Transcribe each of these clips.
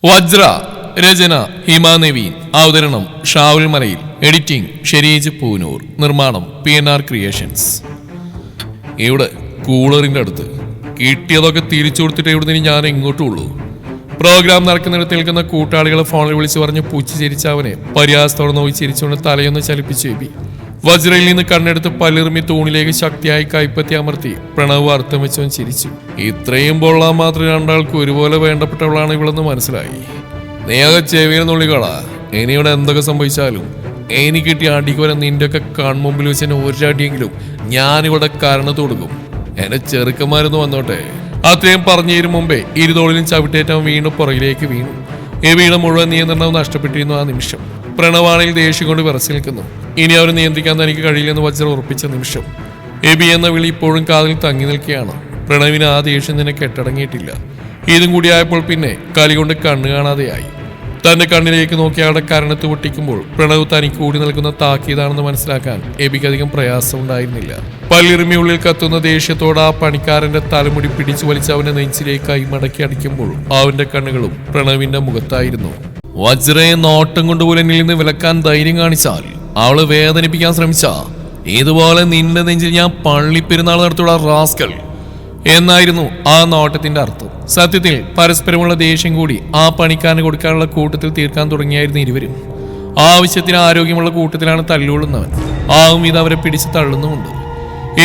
വജ്ര രചന ഹിമാനവീൻ അവതരണം ഷാവുൽ മലയിൽ എഡിറ്റിംഗ് ഷെരീജ് പൂനൂർ നിർമ്മാണം PNR ക്രിയേഷൻസ്. ഇവിടെ കൂളറിന്റെ അടുത്ത് കിട്ടിയതൊക്കെ തിരിച്ചു കൊടുത്തിട്ട് ഇവിടെ ഞാൻ എങ്ങോട്ടുള്ളൂ. പ്രോഗ്രാം നടക്കുന്നിടത്ത് നിൽക്കുന്ന കൂട്ടാളികളെ ഫോണിൽ വിളിച്ച് പറഞ്ഞ് പൂച്ചിരിച്ച അവനെ പര്യാസത്തോടെ നോക്കി ചിരിച്ചുകൊണ്ട് തലയൊന്ന് ചലിപ്പിച്ചു എബി. വജ്രയിൽ നിന്ന് കണ്ണെടുത്ത് പല്ലിറുമി തൂണിലേക്ക് ശക്തിയായി കൈപ്പത്തി അമർത്തി പ്രണവ് അർത്ഥം വെച്ചവൻ ചിരിച്ചു. ഇത്രയും പൊള്ളാൻ മാത്രം രണ്ടാൾക്ക് ഒരുപോലെ വേണ്ടപ്പെട്ടവളാണ് ഇവളെന്ന് മനസ്സിലായി. നീയൊക്കെ ചെവിയിൽ നുള്ളിക്കളാ. ഇനിയുടെ എന്തൊക്കെ സംഭവിച്ചാലും എനിക്ക് കിട്ടിയ അടിക്ക് വരെ നിന്റെ ഒക്കെ കൺമുമ്പിൽ വെച്ച് എന്നെ ഒരടിയെങ്കിലും ഞാനിവിടെ കാരണത്ത് കൊടുക്കും. എന്നെ ചെറുക്കന്മാരൊന്ന് വന്നോട്ടെ. അത്രയും പറഞ്ഞു തരും മുമ്പേ ഇരുതോളിലും ചവിട്ടേറ്റവൻ വീണ്ടും പുറകിലേക്ക് വീണു. എബിയുടെ മുഴുവൻ നിയന്ത്രണവും നഷ്ടപ്പെട്ടിരുന്നു ആ നിമിഷം. പ്രണവാണെങ്കിൽ ദേഷ്യം കൊണ്ട് വിറച്ചു നിൽക്കുന്നു. ഇനി അവരെ നിയന്ത്രിക്കാൻ തനിക്ക് കഴിയില്ലെന്ന് വജ്ര ഉറപ്പിച്ച നിമിഷം. എബി എന്ന വിളി ഇപ്പോഴും കാതിൽ തങ്ങി നിൽക്കുകയാണ്. പ്രണവിന് ആ ദേഷ്യം തന്നെ കെട്ടടങ്ങിയിട്ടില്ല. ഇതും കൂടിയായപ്പോൾ പിന്നെ കലി കൊണ്ട് കണ്ണു കാണാതെയായി. തന്റെ കണ്ണിലേക്ക് നോക്കി അയാളുടെ കരണത്ത് പൊട്ടിക്കുമ്പോൾ പ്രണവ് തനിക്ക് കൂടി നിൽക്കുന്ന താക്കീതാണെന്ന് മനസ്സിലാക്കാൻ എബിക്ക് അധികം പ്രയാസമുണ്ടായിരുന്നില്ല. പല്ലിറുമി ഉള്ളിൽ കത്തുന്ന ദേഷ്യത്തോടെ ആ പണിക്കാരന്റെ തലമുടി പിടിച്ചു വലിച്ച് അവന്റെ നെഞ്ചിലേക്ക് കൈമടക്കി അടിക്കുമ്പോൾ അവന്റെ കണ്ണുകളും പ്രണവിന്റെ മുഖത്തായിരുന്നു. വജ്രയെ നോട്ടം കൊണ്ടുപോലെ എന്നിൽ നിന്ന് വിലക്കാൻ ധൈര്യം കാണിച്ചാൽ, അവള് വേദനിപ്പിക്കാൻ ശ്രമിച്ച ഇതുപോലെ നിന്റെ നെഞ്ചിൽ ഞാൻ പള്ളിപ്പെരുന്നാൾ നടത്തുള്ള റാസ്കൽ എന്നായിരുന്നു ആ നോട്ടത്തിന്റെ അർത്ഥം. സത്യത്തിൽ പരസ്പരമുള്ള ദേഷ്യം കൂടി ആ പണിക്കാരന് കൊടുക്കാനുള്ള കൂട്ടത്തിൽ തീർക്കാൻ തുടങ്ങിയായിരുന്നു ഇരുവരും. ആവശ്യത്തിന് ആരോഗ്യമുള്ള കൂട്ടത്തിലാണ് തല്ലുകൊള്ളുന്നവൻ. ആവും ഇത് അവരെ പിടിച്ച് തള്ളുന്നുമുണ്ട്.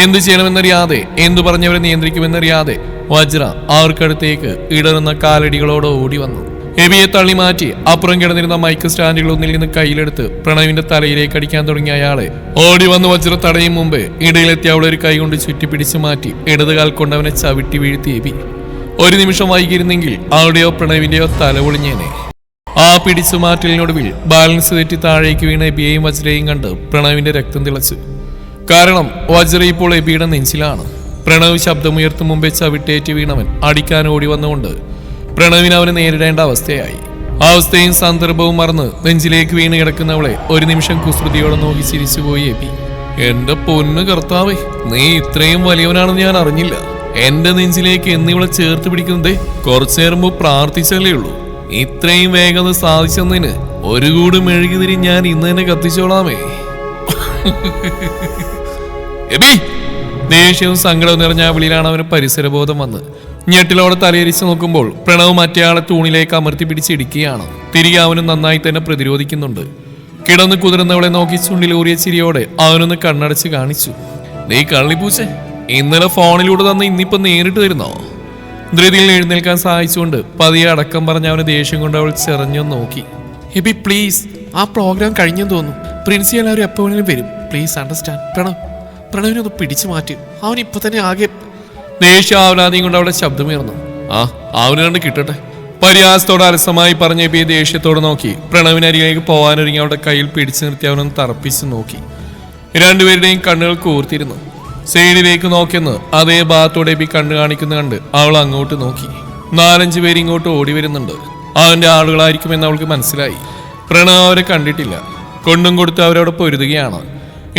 എന്തു ചെയ്യണമെന്നറിയാതെ, എന്തു പറഞ്ഞവരെ നിയന്ത്രിക്കുമെന്നറിയാതെ വജ്ര അവർക്കടുത്തേക്ക് ഇടറുന്ന കാലടികളോടെ ഓടി വന്നു. എബിയെ തള്ളി മാറ്റി അപ്പുറം കിടന്നിരുന്ന മൈക്ക് സ്റ്റാൻഡുകൾ ഒന്നിൽ നിന്ന് കയ്യിലെടുത്ത് പ്രണവിന്റെ തലയിലേക്ക് അടിക്കാൻ തുടങ്ങിയ അയാളെ ഓടി വന്ന് വജ്ര തടയും മുമ്പ് ഇടയിലെത്തി അവളെ ഒരു കൈ കൊണ്ട് ചുറ്റി പിടിച്ചു മാറ്റി ഇടതുകാൽ കൊണ്ട് അവനെ ചവിട്ടി വീഴ്ത്തി എബി. ഒരു നിമിഷം വൈകിയിരുന്നെങ്കിൽ അവളുടെയോ പ്രണവിന്റെയോ തല ഒളിഞ്ഞേനെ. ആ പിടിച്ചു മാറ്റലിനൊടുവിൽ ബാലൻസ് തെറ്റി താഴേക്ക് വീണ എബിയെയും വജ്രയെയും കണ്ട് പ്രണവിന്റെ രക്തം തിളച്ചു. കാരണം വജ്ര ഇപ്പോൾ എബിയുടെ നെഞ്ചിലാണ്. പ്രണവ് ശബ്ദമുയർത്തും മുമ്പേ ചവിട്ടേറ്റ് വീണവൻ അടിക്കാൻ ഓടി വന്നുകൊണ്ട് പ്രണവിന് അവനെ നേരിടേണ്ട അവസ്ഥയായി. അവസ്ഥയും സന്ദർഭവും മറന്ന് നെഞ്ചിലേക്ക് വീണ് കിടക്കുന്നവളെ ഒരു നിമിഷം കുസൃതിയോടെ നോക്കി ചിരിച്ചുപോയി എബി. എന്റെ പൊന്നു കർത്താവേ, നീ ഇത്രയും വലിയവനാണെന്ന് ഞാൻ അറിഞ്ഞില്ല. എന്റെ നെഞ്ചിലേക്ക് എന്നിവളെ ചേർത്ത് പിടിക്കുന്നതേ കുറച്ചു നേരം പ്രാർത്ഥിച്ചല്ലേ ഉള്ളൂ. ഇത്രയും വേഗത സാധിച്ചെന്നതിന് ഒരു കൂടി മെഴുകുതിരി ഞാൻ ഇന്ന് തന്നെ കത്തിച്ചോളാമേ. എബി! ദേഷ്യവും സങ്കടവും നിറഞ്ഞ ആ വിളിയിലാണ് അവന് പരിസരബോധം വന്ന്. ഞെട്ടിലോടെ തലയിരിച്ച് നോക്കുമ്പോൾ പ്രണവ് മറ്റേയാളെ തൂണിലേക്ക് അമർത്തി പിടിച്ചിടിക്കുകയാണ്. തിരികെ അവനും നന്നായി തന്നെ പ്രതിരോധിക്കുന്നുണ്ട്. കിടന്ന് കുതിർന്നവളെ നോക്കി ചുണ്ടിലൂറിയ ചിരിയോടെ അവനൊന്ന് കണ്ണടച്ച് കാണിച്ചു. നീ കള്ളിപ്പൂച്ചേ, ഇന്നലെ ഫോണിലൂടെ തന്ന ഇന്നിപ്പോ നേരിട്ട് വരുന്നോ? ധൃതിയിൽ എഴുന്നേൽക്കാൻ സഹായിച്ചുകൊണ്ട് പതിയെ അടക്കം പറഞ്ഞ അവന് ദേഷ്യം കൊണ്ട് അവൾ ചെറഞ്ഞു നോക്കി. എബി പ്ലീസ്, ആ പ്രോഗ്രാം കഴിഞ്ഞെന്ന് തോന്നുന്നു. പ്രിൻസി എല്ലാവരും എപ്പോഴും വരും. Please understand. പ്രണവിനൊന്ന് പിടിച്ചു മാറ്റി. അവൻ ഇപ്പൊ തന്നെ ആകെ ദേഷ്യ ആവലാതിയും കൊണ്ട് അവളുടെ ശബ്ദമുയർന്നു. അവന് കണ്ട് കിട്ടട്ടെ. പരിഹാസത്തോടെ അലസമായി പറഞ്ഞ എബിയെ ദേഷ്യത്തോടെ നോക്കി പ്രണവിനരികിലേക്ക് പോകാനൊരുങ്ങി അവളുടെ കയ്യിൽ പിടിച്ചു നിർത്തി അവനൊന്ന് തറപ്പിച്ച് നോക്കി. രണ്ടുപേരുടെയും കണ്ണുകൾ കൂർത്തിരുന്നു. സൈഡിലേക്ക് നോക്കിയെന്ന് അതേ ഭാഗത്തോടെ എബി കണ്ണു കാണിക്കുന്ന കണ്ട് അവൾ അങ്ങോട്ട് നോക്കി. 4-5 പേര് ഇങ്ങോട്ട് ഓടി വരുന്നുണ്ട്. അവന്റെ ആളുകളായിരിക്കുമെന്ന് അവൾക്ക് മനസ്സിലായി. പ്രണവ് അവരെ കണ്ടിട്ടില്ല. കൊണ്ടും കൊടുത്ത് അവരവിടെ പൊരുതുകയാണ്.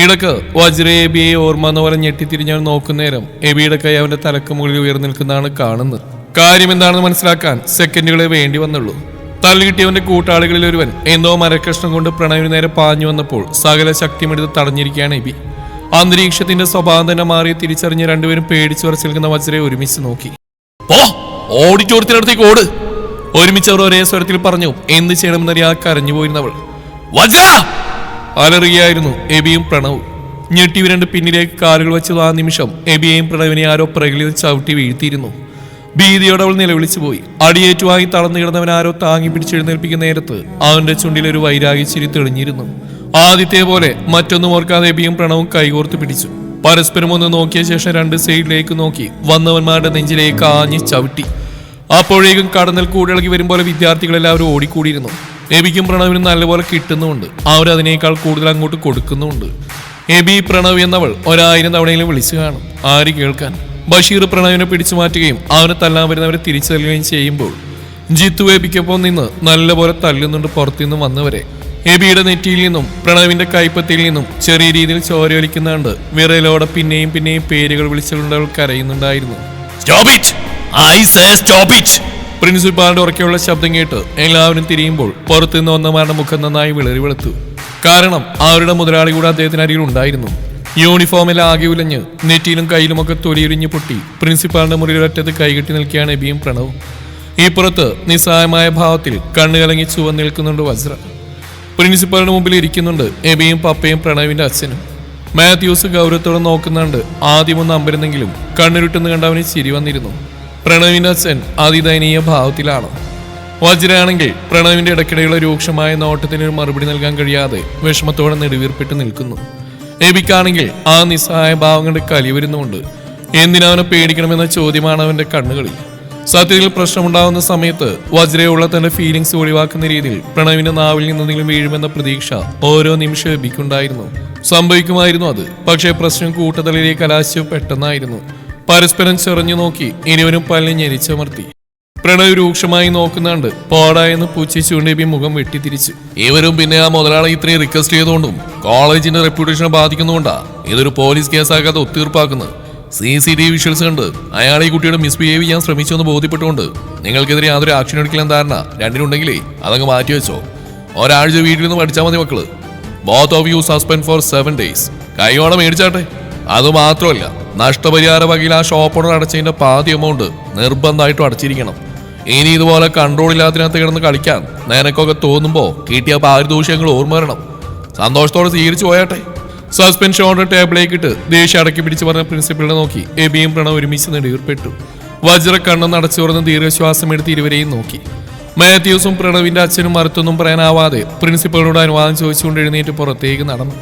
ഇടക്ക് വജ്ര എബിയെ ഓർമ്മ എന്ന പോലെ ഞെട്ടിത്തിരിഞ്ഞവൻ നോക്കുന്നേരം എബിയുടെ കൈ അവന്റെ തലക്ക് മുകളിൽ ഉയർന്നു നിൽക്കുന്നതാണ് കാണുന്നത്. കാര്യം എന്താണെന്ന് മനസ്സിലാക്കാൻ സെക്കൻഡുകളെ വേണ്ടി വന്നുള്ളൂ. തള്ളിക്കിട്ടിയവന്റെ കൂട്ടാളികളിൽ ഒരുവൻ എന്തോ മരക്കഷ്ണം കൊണ്ട് പ്രണവിന് നേരെ പാഞ്ഞു വന്നപ്പോൾ സകല ശക്തിമെടുത്ത് തടഞ്ഞിരിക്കുകയാണ് എബി. അന്തരീക്ഷത്തിന്റെ സ്വഭാവം തന്നെ മാറി തിരിച്ചറിഞ്ഞ് രണ്ടുപേരും പേടിച്ചു വരച്ചു നിൽക്കുന്ന വജ്രയെ ഒരുമിച്ച് നോക്കി. ഓഡിറ്റോറിയത്തിനടുത്തേക്ക് ഓട്! ഒരുമിച്ച് അവർ ഒരേ സ്വരത്തിൽ പറഞ്ഞു. എന്ത് ചെയ്യണമെന്നറിയാതെ കരഞ്ഞുപോയിരുന്നവൾ വജ്ര അലറുകയായിരുന്നു എബിയും പ്രണവും. ഞെട്ടി രണ്ട് പിന്നിലേക്ക് കാലുകൾ വെച്ചത് ആ നിമിഷം എബിയെയും പ്രണവിനെ ആരോ പ്രകലിൽ ചവിട്ടി വീഴ്ത്തിയിരുന്നു. ഭീതിയോടെ അവൾ നിലവിളിച്ചു പോയി. അടിയേറ്റുവാങ്ങി തളർന്നു കിടന്നവൻ ആരോ താങ്ങി പിടിച്ചെഴുന്നേൽപ്പിക്കുന്ന നേരത്ത് അവന്റെ ചുണ്ടിലൊരു വൈരാഗ്യ ചിരി തെളിഞ്ഞിരുന്നു. ആദ്യത്തെ പോലെ മറ്റൊന്നും ഓർക്കാതെ എബിയും പ്രണവും കൈകോർത്ത് പിടിച്ചു. പരസ്പരം ഒന്ന് നോക്കിയ ശേഷം രണ്ട് സൈഡിലേക്ക് നോക്കി വന്നവന്മാരുടെ നെഞ്ചിലേക്ക് ആഞ്ഞ് ചവിട്ടി. അപ്പോഴേക്കും കടന്നൽ കൂടിളകി വരുമ്പോൾ വിദ്യാർത്ഥികളെല്ലാവരും ഓടിക്കൂടിയിരുന്നു. എബിക്കും പ്രണവിനും നല്ലപോലെ കിട്ടുന്നുമുണ്ട്. അവരതിനേക്കാൾ കൂടുതൽ അങ്ങോട്ട് കൊടുക്കുന്നുമുണ്ട്. എബി പ്രണവ് എന്നവൾ 1000 തവണയിലും വിളിച്ചു കാണും. ആര് കേൾക്കാൻ? ബഷീർ പ്രണവിനെ പിടിച്ചു മാറ്റുകയും അവനെ തല്ലാൻ വരുന്നവരെ തിരിച്ചു തല്ലുകയും ചെയ്യുമ്പോൾ ജിത്തു എബിക്കൊപ്പം നിന്ന് നല്ലപോലെ തല്ലുന്നുണ്ട്. പുറത്തുനിന്നും വന്നവരെ എബിയുടെ നെറ്റിയിൽ നിന്നും പ്രണവിന്റെ കൈപ്പത്തിയിൽ നിന്നും ചെറിയ രീതിയിൽ ചോരയൊലിക്കുന്നുണ്ട്. വിറയിലോടെ പിന്നെയും പിന്നെയും പേരുകൾ വിളിച്ചുകൊണ്ട് അവൾ കരയുന്നുണ്ടായിരുന്നു. പ്രിൻസിപ്പാളിന്റെ ഉറക്കെയുള്ള ശബ്ദം കേട്ട് എല്ലാവരും തിരിയുമ്പോൾ പുറത്തുനിന്ന് വന്നമാരുടെ മുഖം നന്നായി വിളറി വെളുത്തു. കാരണം അവരുടെ മുതലാളി കൂടെ അദ്ദേഹത്തിന് അരികിൽ ഉണ്ടായിരുന്നു. യൂണിഫോമെല്ലാം ആകെ ഉലഞ്ഞ് നെറ്റിയിലും കയ്യിലുമൊക്കെ തൊലിയുരിഞ്ഞ് പൊട്ടി പ്രിൻസിപ്പാളിന്റെ മുറിയിലൊറ്റത്ത് കൈകെട്ടി നിൽക്കുകയാണ് എബിയും പ്രണവും. ഈ പുറത്ത് നിസ്സഹായമായ ഭാവത്തിൽ കണ്ണുകലങ്ങി ചുവന്ന് നിൽക്കുന്നുണ്ട് വജ്ര. പ്രിൻസിപ്പാളിന്റെ മുമ്പിൽ ഇരിക്കുന്നുണ്ട് എബിയും പപ്പയും പ്രണവിന്റെ അച്ഛനും. മാത്യൂസ് ഗൗരവത്തോടെ നോക്കുന്നുണ്ട്. ആദ്യമൊന്ന് അമ്പരുന്നെങ്കിലും കണ്ണിരുട്ടെന്ന് കണ്ട് അവന് ചിരി വന്നിരുന്നു. പ്രണവിന്റെ അച്ഛൻ അതിദയനീയ ഭാവത്തിലാണ്. വജ്രയാണെങ്കിൽ പ്രണവിന്റെ ഇടയ്ക്കിടെയുള്ള രൂക്ഷമായ നോട്ടത്തിന് ഒരു മറുപടി നൽകാൻ കഴിയാതെ വിഷമത്തോടെ നെടുവീർപ്പിട്ട് നിൽക്കുന്നു. എബിക്കാണെങ്കിൽ ആ നിസ്സഹായ ഭാവം കണ്ട് കലി വരുന്നുണ്ട്. എന്തിനവനെ പേടിക്കണമെന്ന ചോദ്യമാണ് അവന്റെ കണ്ണുകളിൽ. സത്യത്തിൽ പ്രശ്നമുണ്ടാകുന്ന സമയത്ത് വജ്രയുള്ള തന്റെ ഫീലിംഗ്സ് ഒഴിവാക്കുന്ന രീതിയിൽ പ്രണവിന്റെ നാവിൽ നിന്നെങ്കിലും വീഴുമെന്ന പ്രതീക്ഷ ഓരോ നിമിഷം എബിക്കുണ്ടായിരുന്നു. സംഭവിക്കുമായിരുന്നു അത്. പക്ഷേ പ്രശ്നം കൂട്ടത്തലിലേക്ക് കലാശിച്ചു പെട്ടെന്നായിരുന്നു. പരസ്പരം ചെറിഞ്ഞു നോക്കി ഇരുവരും പല്ലിൽ ഞെരിച്ചമർത്തി. പ്രണവ് രൂക്ഷമായി നോക്കുന്നുണ്ട്. പോടാ എന്ന് പുച്ഛിച്ചുകൊണ്ട് എബി മുഖം വെട്ടിത്തിരിച്ചു. ഇവരും പിന്നെ ആ മുതലാളി ഇത്രയും റിക്വസ്റ്റ് ചെയ്തുകൊണ്ടും കോളേജിന്റെ റെപ്യൂട്ടേഷനെ ബാധിക്കുന്നുകൊണ്ടാ ഇതൊരു പോലീസ് കേസാക്കാതെ ഒത്തീർപ്പാക്കുന്നത്. CCTV വിഷ്വൽസ് കണ്ട് അയാൾ ഈ കുട്ടിയുടെ മിസ്ബിഹേവ് ചെയ്യാൻ ശ്രമിച്ചു എന്ന് ബോധ്യപ്പെട്ടുകൊണ്ട് നിങ്ങൾക്കെതിരെ യാതൊരു ആക്ഷൻ എടുക്കില്ലെന്ന് ധാരണ രണ്ടിനുണ്ടെങ്കിലേ അതങ്ങ് മാറ്റിവെച്ചോ. ഒരാഴ്ച വീട്ടിൽ നിന്ന് പഠിച്ചാൽ മതി മക്കള്. Both of you suspend for 7 days. കൈയോടെ മേടിച്ചാട്ടെ. അത് മാത്രമല്ല, നഷ്ടപരിഹാര വകയിൽ ആ ഷോപ്പ് ഓണർ അടച്ചതിന്റെ പാതി എമൗണ്ട് നിർബന്ധമായിട്ടും അടച്ചിരിക്കണം. ഇനി ഇതുപോലെ കൺട്രോൾ ഇല്ലാത്തിനകത്ത് കിടന്ന് കളിക്കാൻ നിനക്കൊക്കെ തോന്നുമ്പോ കിട്ടിയ പാരിതോഷികങ്ങൾ ഓർമ്മ വരണം. സന്തോഷത്തോടെ സ്വീകരിച്ചു പോയാട്ടെ. സസ്പെൻഷൻ ഓർഡർ ടേബിളിലേക്ക് ഇട്ട് ദേഷ്യം അടക്കി പിടിച്ച് പറഞ്ഞ പ്രിൻസിപ്പളിനെ നോക്കി എബിയും പ്രണവ് ഒരുമിച്ച് നെടുവീർപ്പെട്ടു. വജ്ര കണ്ണെന്ന് അടച്ചു തുറന്ന് ദീർഘശ്വാസം എടുത്ത് ഇരുവരെയും നോക്കി. മാത്യൂസും പ്രണവിന്റെ അച്ഛനും മറുത്തൊന്നും പറയാനാവാതെ പ്രിൻസിപ്പളിനോട് അനുവാദം ചോദിച്ചുകൊണ്ട് എഴുന്നേറ്റ് പുറത്തേക്ക് നടന്നു.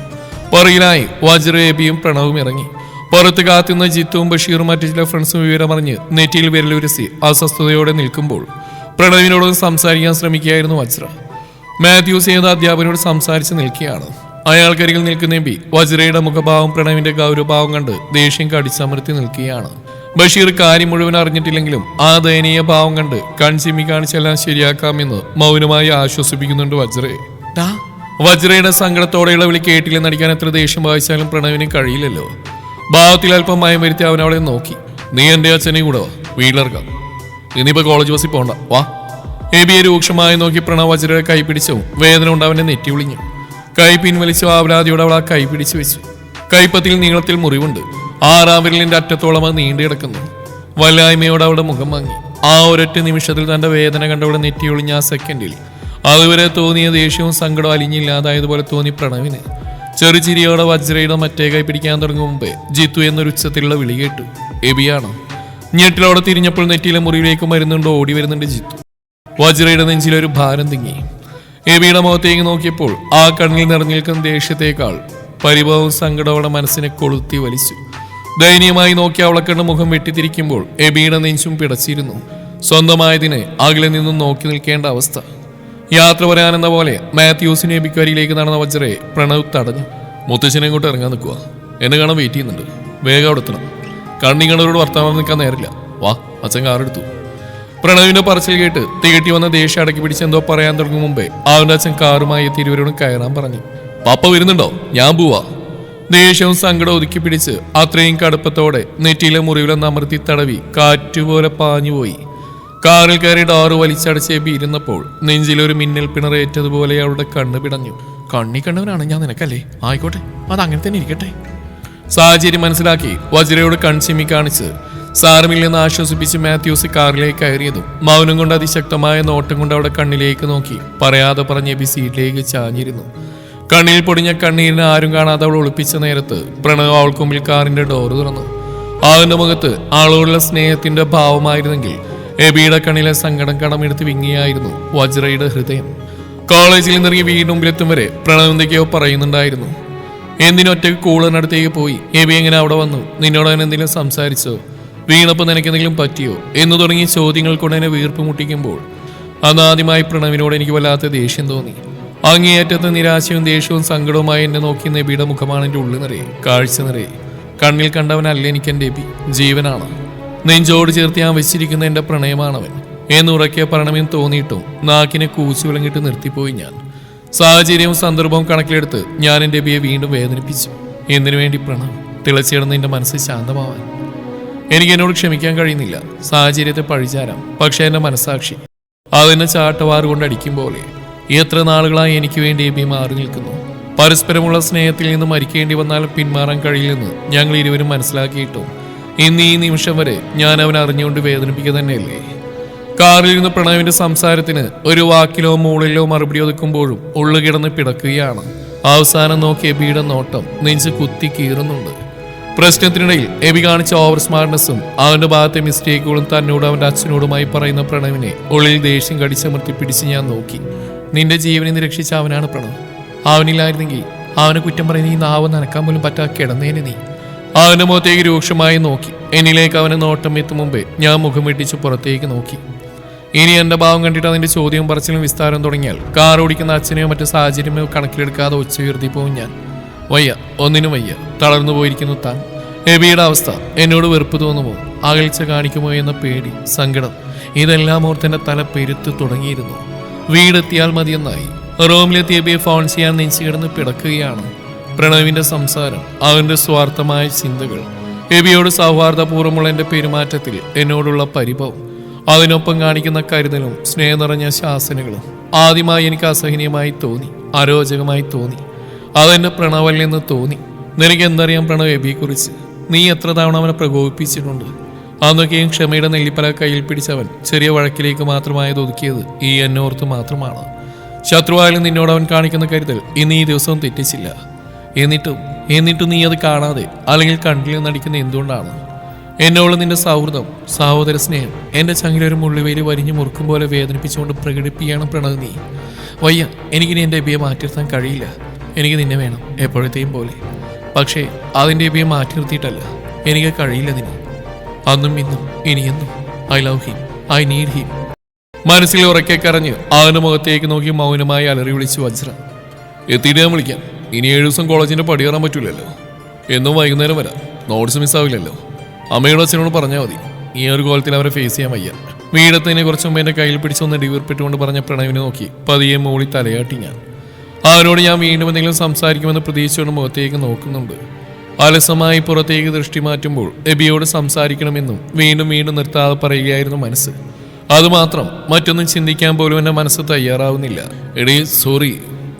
പുറകിലായി വജ്ര, എബിയും പ്രണവും ഇറങ്ങി. പുറത്ത് കാത്തുന്ന ജിത്തുവും ബഷീറും മറ്റു ചില ഫ്രണ്ട്സും വിവരമറിഞ്ഞ് നെറ്റിയിൽ വിരലുരസി അസ്വസ്ഥതയോടെ നിൽക്കുമ്പോൾ പ്രണവിനോട് സംസാരിക്കാൻ ശ്രമിക്കുകയായിരുന്നു വജ്ര. മാത്യൂസ് ഏത് അധ്യാപകനോട് സംസാരിച്ച് നിൽക്കുകയാണ്. അയാൾക്കരികിൽ നിൽക്കുന്ന എബി വജ്രയുടെ മുഖഭാവം പ്രണവിന്റെ ഗൗരവഭാവം കണ്ട് ദേഷ്യം കടിച്ചമർത്തി നിൽക്കുകയാണ്. ബഷീർ കാര്യം മുഴുവൻ അറിഞ്ഞിട്ടില്ലെങ്കിലും ആ ദയനീയ ഭാവം കണ്ട് കൺസിമി കാണിച്ചെല്ലാം ശരിയാക്കാമെന്ന് മൗനമായി ആശ്വസിപ്പിക്കുന്നുണ്ട് വജ്രയെ. വജ്രയുടെ സങ്കടത്തോടെയുള്ള വിളി കേട്ടില്ലെന്ന് നടിക്കാൻ എത്ര ദേഷ്യം വായിച്ചാലും പ്രണവിന് കഴിയില്ലല്ലോ. ഭാവത്തിൽ അല്പം മയം വരുത്തി അവൻ അവളെ നോക്കി. നീ എന്റെ അച്ഛനെയും കൂടെ വീട്ടിലിറക്കാം. ഇനിയിപ്പോ കോളേജ് ബസ്സിൽ പോണ്ട, വാ. എബിയെ രൂക്ഷമായി നോക്കി പ്രണവ് വജ്രയുടെ കൈ പിടിച്ചു. വേദന കൊണ്ട് അവനെ നെറ്റി വിളിഞ്ഞു. കൈ പിൻവലിച്ചു ആവലാതിയോടെ അവൾ ആ കൈ പിടിച്ചു വെച്ചു. കൈപ്പത്തിൽ നീളത്തിൽ മുറിവുണ്ട്. 6-ാം വിരലിന്റെ അറ്റത്തോളം അത് നീണ്ടു കിടക്കുന്നു. വല്ലായ്മയോടെ അവളുടെ മുഖം വാങ്ങി. ആ ഒരൊറ്റ നിമിഷത്തിൽ തന്റെ വേദന കണ്ടവളെ നെറ്റി ഒളിഞ്ഞ ആ സെക്കൻഡിൽ അതുവരെ തോന്നിയ ദേഷ്യവും സങ്കടവും അലിഞ്ഞില്ലാതായതുപോലെ തോന്നി പ്രണവിന്. ചെറുചിരിയോടെ വജ്രയുടെ മറ്റേ കൈ പിടിക്കാൻ തുടങ്ങും മുമ്പേ ജിത്തു എന്നൊരു ഉച്ചത്തിലുള്ള വിളി കേട്ടു. എബിയാണോ? ഞെട്ടിലോടെ തിരിഞ്ഞപ്പോൾ നെറ്റിയിലെ മുറിയിലേക്ക് മരുന്നുണ്ടോ ഓടി വരുന്നുണ്ട് ജിത്തു. വജ്രയുടെ നെഞ്ചിലൊരു ഭാരം തിങ്ങി. എബിയുടെ മുഖത്തേക്ക് നോക്കിയപ്പോൾ ആ കണ്ണിൽ നിറഞ്ഞു നിൽക്കുന്ന ദേഷ്യത്തേക്കാൾ പരിഭവവും സങ്കടവും മനസ്സിനെ കൊളുത്തി വലിച്ചു. ദയനീയമായി നോക്കി അവളെ കണ്ട് മുഖം വെട്ടിത്തിരിക്കുമ്പോൾ എബിയുടെ നെഞ്ചും പിടച്ചിരുന്നു. സ്വന്തമായതിനെ അകലെ നിന്നും നോക്കി നിൽക്കേണ്ട അവസ്ഥ. യാത്ര പറയാനെന്ന പോലെ മാത്യൂസിനെ എബിക്കരിയിലേക്ക് നടന്ന വജ്രയെ പ്രണവ് തടഞ്ഞു. മുത്തച്ഛനെ ഇങ്ങോട്ട് ഇറങ്ങാൻ നിൽക്കുക. എന്നെ കാണാൻ വെയിറ്റ് ചെയ്യുന്നുണ്ട്. വേഗം അവിടെ എത്തണം. കണ്ണിങ്ങളോട് വർത്തമാനം നിൽക്കാൻ നേരില്ല. വാ, അച്ഛൻ കാറെടുത്തു. പ്രണവിന്റെ പറച്ചിൽ കേട്ട് തികട്ടി വന്ന ദേഷ്യം അടക്കി പിടിച്ച് എന്തോ പറയാൻ തുടങ്ങും മുമ്പേ അവന്റെ അച്ഛൻ കാറുമായി തിരുവരോടും കയറാൻ പറഞ്ഞു. പപ്പ വരുന്നുണ്ടോ? ഞാൻ പോവാ. ദേഷ്യവും സങ്കടം ഒതുക്കി പിടിച്ച് അത്രയും കടുപ്പത്തോടെ നെറ്റിയിലെ മുറിവിലെന്ന് അമർത്തി തടവി കാറ്റുപോലെ പാഞ്ഞുപോയി. കാറിൽ കയറി ഡോറ് വലിച്ചടച്ച് എബി ഇരുന്നപ്പോൾ നെഞ്ചിലൊരു മിന്നൽ പിണറേറ്റതുപോലെ അവളുടെ കണ്ണ് പിടഞ്ഞു. കണ്ണി കണ്ടവനാണ് ഞാൻ നിനക്കല്ലേ? ആയിക്കോട്ടെ, അത് അങ്ങനെ തന്നെ ഇരിക്കട്ടെ. സാഹചര്യം മനസ്സിലാക്കി വജ്രയോട് കൺചിമ്മി കാണിച്ച് സാരമില്ലെന്ന് ആശ്വസിപ്പിച്ച് മാത്യൂസ് കാറിലേക്ക് കയറിയതും മൗനം കൊണ്ട് അതിശക്തമായ നോട്ടം കൊണ്ട് അവിടെ കണ്ണിലേക്ക് നോക്കി പറയാതെ പറഞ്ഞ് എബി സീറ്റിലേക്ക് ചാഞ്ഞിരുന്നു. കണ്ണിൽ പൊടിഞ്ഞ കണ്ണീരിനെ ആരും കാണാതെ അവൾ ഒളിപ്പിച്ച നേരത്ത് പ്രണവ് അവൾക്ക് മുമ്പിൽ കാറിന്റെ ഡോറ് തുറന്നു. അവന്റെ മുഖത്ത് ആളോടുള്ള സ്നേഹത്തിന്റെ ഭാവമായിരുന്നെങ്കിൽ എബിയുടെ കണ്ണിലെ സങ്കടം കടമെടുത്ത് വിങ്ങിയായിരുന്നു വജ്രയുടെ ഹൃദയം. കോളേജിൽ നിന്നിറങ്ങി വീടിന് മുമ്പിലെത്തും വരെ പ്രണവ് എന്തൊക്കെയോ പറയുന്നുണ്ടായിരുന്നു. എന്തിനൊറ്റയ്ക്ക് കൂളറിനടുത്തേക്ക് പോയി? എബി എങ്ങനെ അവിടെ വന്നു? നിന്നോട് അവൻ എന്തെങ്കിലും സംസാരിച്ചോ? വീണപ്പോൾ നിനക്കെന്തെങ്കിലും പറ്റിയോ എന്ന് തുടങ്ങിയ ചോദ്യങ്ങൾ കൊണ്ട് എന്നെ വീർപ്പ് മുട്ടിക്കുമ്പോൾ അന്നാദ്യമായി പ്രണവിനോട് എനിക്ക് വല്ലാത്ത ദേഷ്യം തോന്നി. അങ്ങേയറ്റത്ത് നിരാശയും ദേഷ്യവും സങ്കടവുമായി എന്നെ നോക്കി എബിയുടെ മുഖമാണ് എൻ്റെ ഉള്ളിൽ നിറയെ, കാഴ്ച നിറയെ. കണ്ണിൽ കണ്ടവനല്ല എനിക്ക് എൻ്റെ എബി, ജീവനാണ്. നെഞ്ചോട് ചേർത്ത് ഞാൻ വെച്ചിരിക്കുന്ന എൻ്റെ പ്രണയമാണവൻ എന്നുറക്കെ പറയണമെന്ന് തോന്നിയിട്ടും നാക്കിനെ കൂച്ചു വിളങ്ങിട്ട് നിർത്തിപ്പോയി ഞാൻ. സാഹചര്യവും സന്ദർഭവും കണക്കിലെടുത്ത് ഞാൻ എൻ്റെ എബിയെ വീണ്ടും വേദനിപ്പിച്ചു. എന്തിനു വേണ്ടി പ്രണവ്? തിളച്ചിടുന്ന എൻ്റെ മനസ്സ് ശാന്തമാവാൻ. എനിക്ക് എന്നോട് ക്ഷമിക്കാൻ കഴിയുന്നില്ല. സാഹചര്യത്തെ പഴിചാരാം, പക്ഷെ എന്റെ മനസാക്ഷി അതെന്നെ ചാട്ടവാറ് കൊണ്ട് അടിക്കും പോലെ. എത്ര നാളുകളായി എനിക്ക് വേണ്ടി എബി മാറി നിൽക്കുന്നു. പരസ്പരമുള്ള സ്നേഹത്തിൽ നിന്ന് മരിക്കേണ്ടി വന്നാലും പിന്മാറാൻ കഴിയില്ലെന്ന് ഞങ്ങൾ ഇരുവരും മനസ്സിലാക്കിയിട്ടും ഇന്ന് ഈ നിമിഷം വരെ ഞാൻ അവനെ അറിഞ്ഞുകൊണ്ട് വേദനിപ്പിക്കുക തന്നെയല്ലേ. കാറിൽ നിന്ന് പ്രണവിന്റെ സംസാരത്തിന് ഒരു വാക്കിലോ മൂളിലോ മറുപടി ഒതുക്കുമ്പോഴും ഉള്ളുകിടന്ന് പിടക്കുകയാണ്. അവസാനം നോക്കി എബിയുടെ നോട്ടം നെഞ്ച് കുത്തി കീറുന്നുണ്ട്. പ്രശ്നത്തിനിടയിൽ എബി കാണിച്ച ഓവർ സ്മാർട്ട്നെസ്സും അവന്റെ ഭാഗത്തെ മിസ്റ്റേക്കുകളും തന്നോട് അവന്റെ അച്ഛനോടുമായി പറയുന്ന പ്രണവിനെ ഉള്ളിൽ ദേഷ്യം കടിച്ചമർത്തി പിടിച്ച് ഞാൻ നോക്കി. നിന്റെ ജീവനെ നിരക്ഷിച്ച അവനാണ് പ്രണവ്. അവനില്ലായിരുന്നെങ്കിൽ അവനെ കുറ്റം പറയുന്ന ഈ നാവ് നനക്കാൻ പോലും പറ്റാതെ കിടന്നേനെ നീ. അവന്റെ മുഖത്തേക്ക് രൂക്ഷമായി നോക്കി. എന്നിലേക്ക് അവനെ നോട്ടം എത്തും മുമ്പേ ഞാൻ മുഖം വെട്ടിച്ച് പുറത്തേക്ക് നോക്കി. ഇനി എന്റെ ഭാവം കണ്ടിട്ട് അതിന്റെ ചോദ്യവും പറച്ചിലും വിസ്താരം തുടങ്ങിയാൽ കാർ ഓടിക്കുന്ന അച്ഛനെയോ മറ്റു സാഹചര്യമോ കണക്കിലെടുക്കാതെ ഒച്ച ഉയർത്തി പോവും ഞാൻ. വയ്യ, ഒന്നിനും വയ്യ, തളർന്നു പോയിരിക്കുന്നു താൻ. എബിയുടെ അവസ്ഥ എന്നോട് വെറുപ്പ് തോന്നുമോ, അകൽച്ച കാണിക്കുമോ എന്ന പേടി, സങ്കടം, ഇതെല്ലാം ഓർത്തെന്റെ തല പെരുത്ത് തുടങ്ങിയിരുന്നു. വീടെത്തിയാൽ മതിയെന്നായി. റൂമിലെത്തിയ എബിയെ ഫോൺ ചെയ്യാൻ നെഞ്ചു കിടന്ന് പിടക്കുകയാണ്. പ്രണവിന്റെ സംസാരം, അവന്റെ സ്വാർത്ഥമായ ചിന്തകൾ, എബിയോട് സൗഹാർദ്ദപൂർവ്വമുള്ള എന്റെ പെരുമാറ്റത്തിൽ എന്നോടുള്ള പരിഭവം, അതിനൊപ്പം കാണിക്കുന്ന കരുതലും സ്നേഹം നിറഞ്ഞ ശാസനകളും ആദ്യമായി എനിക്ക് അസഹനീയമായി തോന്നി, അരോചകമായി തോന്നി. അതെന്റെ പ്രണവല്ലെന്ന് തോന്നി. നിനക്ക് എന്തറിയാം പ്രണവ് എബിയെക്കുറിച്ച്? നീ എത്ര തവണ അവനെ പ്രകോപിപ്പിച്ചിട്ടുണ്ട്. അന്നൊക്കെയും ക്ഷമയുടെ നെല്ലിപ്പല കയ്യിൽ പിടിച്ചവൻ ചെറിയ വഴക്കിലേക്ക് മാത്രമായത് ഒതുക്കിയത് ഈ എന്നോർത്ത് മാത്രമാണ്. ശത്രുവായാലും നിന്നോട് അവൻ കാണിക്കുന്ന കരുതൽ ഇന്ന് ഈ ദിവസവും തെറ്റിച്ചില്ല. എന്നിട്ടും നീ അത് കാണാതെ അല്ലെങ്കിൽ കണ്ടിൽ നടിക്കുന്ന എന്തുകൊണ്ടാണ്? എന്നോട് നിന്റെ സൗഹൃദം, സഹോദര സ്നേഹം എന്റെ ചങ്ങിലൊരു മുള്ളുവേലി വരിഞ്ഞു മുറുക്കും പോലെ വേദനിപ്പിച്ചുകൊണ്ട് പ്രകടിപ്പിക്കുകയാണ് പ്രണവ് നീ. വയ്യ, എനിക്കിനി എൻ്റെ എബിയെ മാറ്റിനിർത്താൻ കഴിയില്ല. എനിക്ക് നിന്നെ വേണം എപ്പോഴത്തെയും പോലെ. പക്ഷേ അതിൻ്റെ എബിയെ മാറ്റി നിർത്തിയിട്ടല്ല, എനിക്ക് കഴിയില്ല നിന്നെ. അന്നും ഇന്നും ഇനിയെന്നും I love him, I need him. മനസ്സിൽ ഉറക്കെ കരഞ്ഞ് അവന്റെ മുഖത്തേക്ക് നോക്കി മൗനമായി അലറി വിളിച്ചു വജ്ര. എത്തിയിട്ട് ഞാൻ വിളിക്കാം. ഇനി 7 ദിവസം കോളേജിന്റെ പടി കയറാൻ പറ്റൂലല്ലോ. എന്നും വൈകുന്നേരം വരാം. നോട്ട്സ് മിസ്സാവില്ലല്ലോ. അമ്മയോട് അച്ഛനോട് പറഞ്ഞാൽ മതി. ഈ ഒരു കോലത്തിൽ അവരെ ഫേസ് ചെയ്യാൻ വയ്യ. വീടത്തതിനെ കുറച്ച് മുമ്പ് എന്റെ കയ്യിൽ പിടിച്ചൊന്ന് ഡിവീർപ്പെട്ടുകൊണ്ട് പറഞ്ഞ പ്രണവിനെ നോക്കി പതിയെ മൂളി തലയാട്ടി ഞാൻ. അവനോട് ഞാൻ വീണ്ടും എന്തെങ്കിലും സംസാരിക്കുമെന്ന് പ്രതീക്ഷിച്ചുകൊണ്ട് മുഖത്തേക്ക് നോക്കുന്നുണ്ട്. അലസമായി പുറത്തേക്ക് ദൃഷ്ടി മാറ്റുമ്പോൾ എബിയോട് സംസാരിക്കണമെന്നും വീണ്ടും വീണ്ടും നിർത്താതെ പറയുകയായിരുന്നു മനസ്സ്. അതുമാത്രം, മറ്റൊന്നും ചിന്തിക്കാൻ പോലും എൻ്റെ മനസ്സ് തയ്യാറാവുന്നില്ല. എടീ സോറി,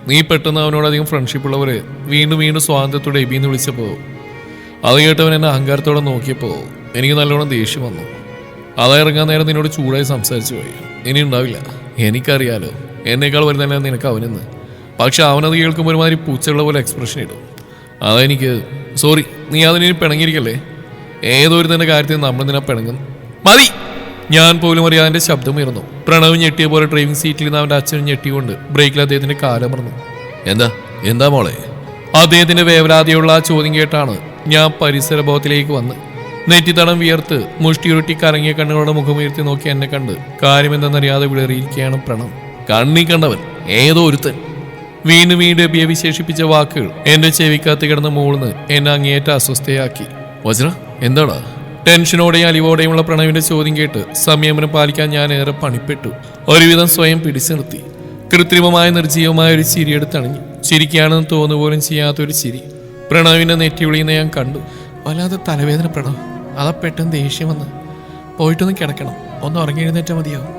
നീ പെട്ടെന്ന് അവനോട് അധികം ഫ്രണ്ട്ഷിപ്പ് ഉള്ളവരെ വീണ്ടും വീണ്ടും സ്വാതന്ത്ര്യത്തോടെ എബിന്ന് വിളിച്ചപ്പോൾ അത് കേട്ടവൻ എന്നെ അഹങ്കാരത്തോടെ നോക്കിയപ്പോൾ എനിക്ക് നല്ലോണം ദേഷ്യം വന്നു. ഇറങ്ങാൻ നേരം നിന്നോട് ചൂടായി സംസാരിച്ചു പോയി. ഇനി ഉണ്ടാവില്ല. എനിക്കറിയാലോ എന്നേക്കാൾ വരുന്ന നിനക്ക് അവനെന്ന്. പക്ഷെ അവനത് കേൾക്കുമ്പോൾ ഒരുമാതിരി പൂച്ചയുള്ള പോലെ എക്സ്പ്രഷൻ ഇടും. അതെനിക്ക് സോറി, നീ അതിനി പിണങ്ങിയിരിക്കല്ലേ. ഏതൊരു തന്നെ കാര്യത്തിൽ നമ്മൾ നിന്നെ പിണങ്ങുന്നു. മതി. ഞാൻ പോലും അറിയാതെ എൻ്റെ ശബ്ദം ഉയർന്നു. പ്രണവ് ഞെട്ടിയ പോലെ ഡ്രൈവിംഗ് സീറ്റിൽ നിന്ന് അവൻ്റെ അച്ഛൻ ഞെട്ടിക്കൊണ്ട് ബ്രേക്കിൽ അദ്ദേഹത്തിന്റെ കാലമർന്നു. എന്താ മോളെ? അദ്ദേഹത്തിന്റെ വേവലാതിയുള്ള ആ ചോദ്യം കേട്ടാണ് ഞാൻ പരിസരബോധത്തിലേക്ക് വന്ന് നെറ്റിത്തടം വിയർത്ത് മുഷ്ടിയുരുട്ടി കറങ്ങിയ കണ്ണുകളുടെ മുഖമുയർത്തി നോക്കി എന്നെ കണ്ട് കാര്യമെന്തെന്നറിയാതെ വിളറിയിരിക്കുകയാണ് പ്രണവ്. കണ്ണി കണ്ടവൻ ഏതോ ഒരുത്തൻ. വീണ്ടും വീണ്ടും എബിയെ വിശേഷിപ്പിച്ച വാക്കുകൾ എന്റെ ചെവിക്കകത്ത് കിടന്ന് മൂളുന്ന് എന്നെ അങ്ങേയറ്റ അസ്വസ്ഥയാക്കി. വജ്ര, എന്താടാ? ടെൻഷനോടെയും അലിവോടെയുമുള്ള പ്രണവിന്റെ ചോദ്യം കേട്ട് സംയമനം പാലിക്കാൻ ഞാൻ ഏറെ പണിപ്പെട്ടു. ഒരുവിധം സ്വയം പിടിച്ചു നിർത്തി. കൃത്രിമമായ നിർജീവമായ ഒരു ചിരിയെടുത്തണിഞ്ഞു. ചിരിക്കാണെന്ന് തോന്നുപോലും ചെയ്യാത്തൊരു ചിരി പ്രണവിന്റെ നെറ്റിയുളിന്ന് ഞാൻ കണ്ടു. വല്ലാതെ തലവേദന പ്രണവ്. അതാ പെട്ടെന്ന് ദേഷ്യം വന്ന്. പോയിട്ടൊന്ന് കിടക്കണം, ഒന്ന് ഉറങ്ങി എഴുന്നേറ്റാൽ മതിയാവും.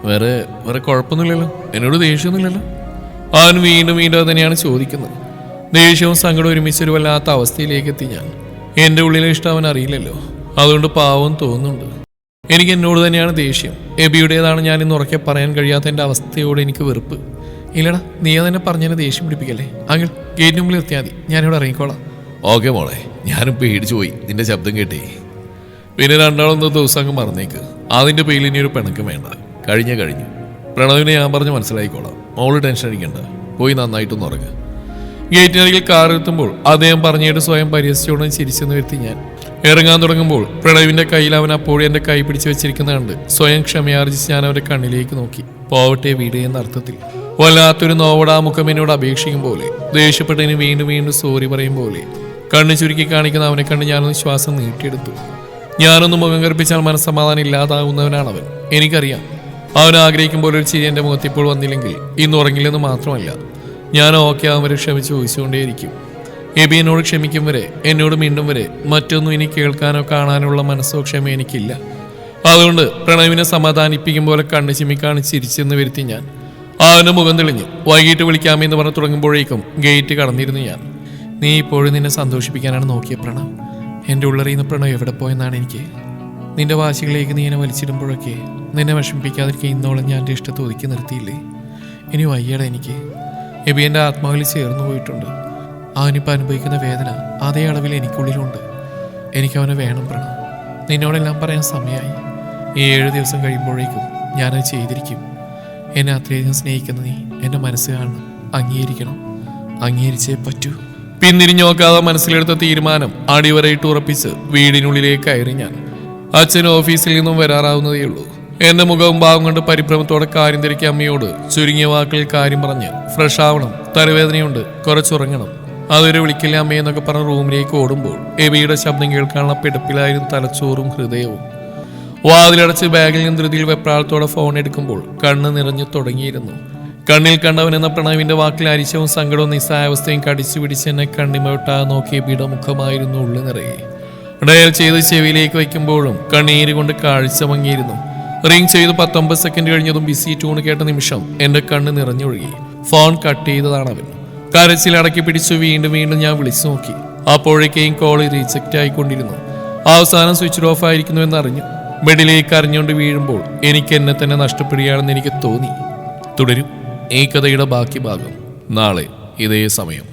വേറെ കുഴപ്പമൊന്നുമില്ലല്ലോ, എന്നോട് ദേഷ്യമൊന്നുമില്ലല്ലോ. അവൻ വീണ്ടും വീണ്ടും തന്നെയാണ് ചോദിക്കുന്നത്. ദേഷ്യവും സങ്കടവും ഒരുമിച്ചൊരു വല്ലാത്ത അവസ്ഥയിലേക്ക് എത്തി ഞാൻ. എൻ്റെ ഉള്ളിലെ ഇഷ്ടം അവൻ അറിയില്ലല്ലോ, അതുകൊണ്ട് പാവം തോന്നുന്നുണ്ട്. എനിക്ക് എന്നോട് തന്നെയാണ് ദേഷ്യം. എബിയുടേതാണ് ഞാൻ ഇന്ന് ഉറക്കെ പറയാൻ കഴിയാത്ത എൻ്റെ അവസ്ഥയോട് എനിക്ക് വെറുപ്പ്. ഇല്ലടാ, നീ തന്നെ പറഞ്ഞതിനെ ദേഷ്യം പിടിപ്പിക്കല്ലേ. അങ്കിൾ ഗേറ്റ് മുമ്പിൽ എത്തിയാൽ മതി, ഞാനിവിടെ ഇറങ്ങിക്കോളാം. ഓക്കെ മോളെ, ഞാനും പേടിച്ചു പോയി നിന്റെ ശബ്ദം കേട്ടേ. പിന്നെ രണ്ടാളൊന്ന് ദിവസം അങ്ങ് മറന്നേക്ക്. അതിൻ്റെ പേരിൽ ഇനി ഒരു പിണക്കം വേണ്ട. കഴിഞ്ഞു. പ്രണവിനെ ഞാൻ പറഞ്ഞ് മനസ്സിലായിക്കോളാം. മോള് ടെൻഷൻ അടിക്കണ്ട, പോയി നന്നായിട്ടൊന്ന് ഉറങ്ങുക. ഗേറ്റിനരികിൽ കാർ എത്തുമ്പോൾ അദ്ദേഹം പറഞ്ഞിട്ട് സ്വയം പരിഹസിച്ചോടും ചിരിച്ചെന്ന് വരുത്തി ഞാൻ ഇറങ്ങാൻ തുടങ്ങുമ്പോൾ പ്രണവിന്റെ കയ്യിൽ അവൻ അപ്പോഴും എൻ്റെ കൈ പിടിച്ചു വെച്ചിരിക്കുന്ന കണ്ട് സ്വയം ക്ഷമയാർജിച്ച് ഞാൻ അവന്റെ കണ്ണിലേക്ക് നോക്കി. പോവട്ടെ വീട് എന്ന അർത്ഥത്തിൽ വല്ലാത്തൊരു നോവടാ മുഖം എന്നോട് അപേക്ഷിക്കും പോലെ, ദേഷ്യപ്പെട്ടതിന് വീണ്ടും വീണ്ടും സോറി പറയും പോലെ കണ്ണു ചുരുക്കി കാണിക്കുന്ന അവനെ കണ്ട് ഞാനൊന്ന് ശ്വാസം നീട്ടിയെടുത്തു. ഞാനൊന്ന് മുഖം കറുപ്പിച്ചാൽ മനസ്സമാധാനം ഇല്ലാതാവുന്നവനാണവൻ. എനിക്കറിയാം. അവൻ ആഗ്രഹിക്കുമ്പോൾ ഒരു ചിരി എൻ്റെ മുഖത്തിപ്പോൾ വന്നില്ലെങ്കിൽ ഇന്ന് ഉറങ്ങില്ലെന്ന് മാത്രമല്ല, ഞാൻ ഓക്കെ ആവുമ്പോൾ ക്ഷമിച്ച് ചോദിച്ചുകൊണ്ടേയിരിക്കും. എബി എന്നോട് ക്ഷമിക്കും വരെ, എന്നോട് മിണ്ടും വരെ മറ്റൊന്നും ഇനി കേൾക്കാനോ കാണാനുള്ള മനസ്സോ ക്ഷമ എനിക്കില്ല. അതുകൊണ്ട് പ്രണവിനെ സമാധാനിപ്പിക്കും പോലെ കണ്ണ് ചിമ്മിക്കാണ് ചിരിച്ചെന്ന് വരുത്തി ഞാൻ. അവൻ്റെ മുഖം തെളിഞ്ഞു. വൈകിട്ട് വിളിക്കാമെന്ന് പറഞ്ഞ് തുടങ്ങുമ്പോഴേക്കും ഗേറ്റ് കടന്നിരുന്നു ഞാൻ. നീ ഇപ്പോഴും നിന്നെ സന്തോഷിപ്പിക്കാനാണ് നോക്കിയ പ്രണവ്. എൻ്റെ ഉള്ളറിയുന്ന പ്രണവ് എവിടെ പോയെന്നാണ് എനിക്ക്. നിന്റെ വാശികളിലേക്ക് നീ എന്നെ വലിച്ചിടുമ്പോഴൊക്കെ നിന്നെ വിഷമിപ്പിക്കാതിരിക്കുക ഇന്നോളം ഞാൻ എൻ്റെ ഇഷ്ടത്തെ ഒതുക്കി നിർത്തിയില്ലേ. ഇനി വയ്യട എനിക്ക്. എബി എൻ്റെ ആത്മാവിൽ ചേർന്നു പോയിട്ടുണ്ട്. അവനിപ്പോൾ അനുഭവിക്കുന്ന വേദന അതേ അളവിൽ എനിക്കുള്ളിലുണ്ട്. എനിക്കവനെ വേണം പ്രണവ്. നിന്നോടെല്ലാം പറയാൻ സമയമായി. ഈ 7 ദിവസം കഴിയുമ്പോഴേക്കും ഞാനത് ചെയ്തിരിക്കും. എന്നെ അത്രയധികം സ്നേഹിക്കുന്ന നീ എൻ്റെ മനസ്സ് കാണണം, അംഗീകരിക്കണം. അംഗീകരിച്ചേ പറ്റൂ. പിന്തിരിഞ്ഞു നോക്കാതെ മനസ്സിലെടുത്ത തീരുമാനം അടിവരയിട്ട് ഉറപ്പിച്ച് വീടിനുള്ളിലേക്ക് കയറി ഞാൻ. അച്ഛൻ ഓഫീസിൽ നിന്നും വരാറാവുന്നതേ ഉള്ളൂ. എന്റെ മുഖവും ഭാവം കൊണ്ട് പരിഭ്രമത്തോടെ കാര്യം തിരക്കിയ അമ്മയോട് ചുരുങ്ങിയ വാക്കിൽ കാര്യം പറഞ്ഞ് ഫ്രഷ് ആവണം, തലവേദനയുണ്ട്, കുറച്ചുറങ്ങണം, അതൊരു വിളിക്കില്ല അമ്മയെന്നൊക്കെ പറഞ്ഞ് റൂമിലേക്ക് ഓടുമ്പോൾ എബിയുടെ ശബ്ദം കേൾക്കാനുള്ള പിടപ്പിലായിരുന്നു തലച്ചോറും ഹൃദയവും. വാതിലടച്ച് ബാഗിൽ നിന്ന് ധൃതിയിൽ വെപ്രാളത്തോടെ ഫോൺ എടുക്കുമ്പോൾ കണ്ണ് നിറഞ്ഞു തുടങ്ങിയിരുന്നു. കണ്ണിൽ കണ്ടവൻ എന്ന പ്രണവിന്റെ വാക്കിൽ അരിശവും സങ്കടവും നിസ്സായാവസ്ഥയും കടിച്ചു പിടിച്ച് എന്നെ കണ്ണിമൊട്ടാതെ നോക്കിയ എബിയുടെ മുഖമായിരുന്നു ഉള്ളു നിറയെ. ഡയൽ ചെയ്ത് ചെവിയിലേക്ക് വയ്ക്കുമ്പോഴും കണ്ണീര് കൊണ്ട് കാഴ്ച മങ്ങിയിരുന്നു. റിംഗ് ചെയ്ത് 19 സെക്കൻഡ് കഴിഞ്ഞതും ബിസി ട്യൂൺ കേട്ട നിമിഷം എന്റെ കണ്ണ് നിറഞ്ഞൊഴുകി. ഫോൺ കട്ട് ചെയ്തതാണ് അവൻ. കരച്ചിൽ അടക്കി പിടിച്ചു വീണ്ടും വീണ്ടും ഞാൻ വിളിച്ചു നോക്കി. അപ്പോഴേക്കും കോള് റിജക്റ്റ് ആയിക്കൊണ്ടിരുന്നു. അവസാനം സ്വിച്ച് ഓഫ് ആയിരിക്കുന്നുവെന്ന് അറിഞ്ഞു. ബെഡിലേക്ക് അറിഞ്ഞുകൊണ്ട് വീഴുമ്പോൾ എനിക്ക് എന്നെ തന്നെ നഷ്ടപ്പെടുകയാണെന്ന് എനിക്ക് തോന്നി. തുടരും ഈ കഥയുടെ ബാക്കി ഭാഗം നാളെ ഇതേ സമയം.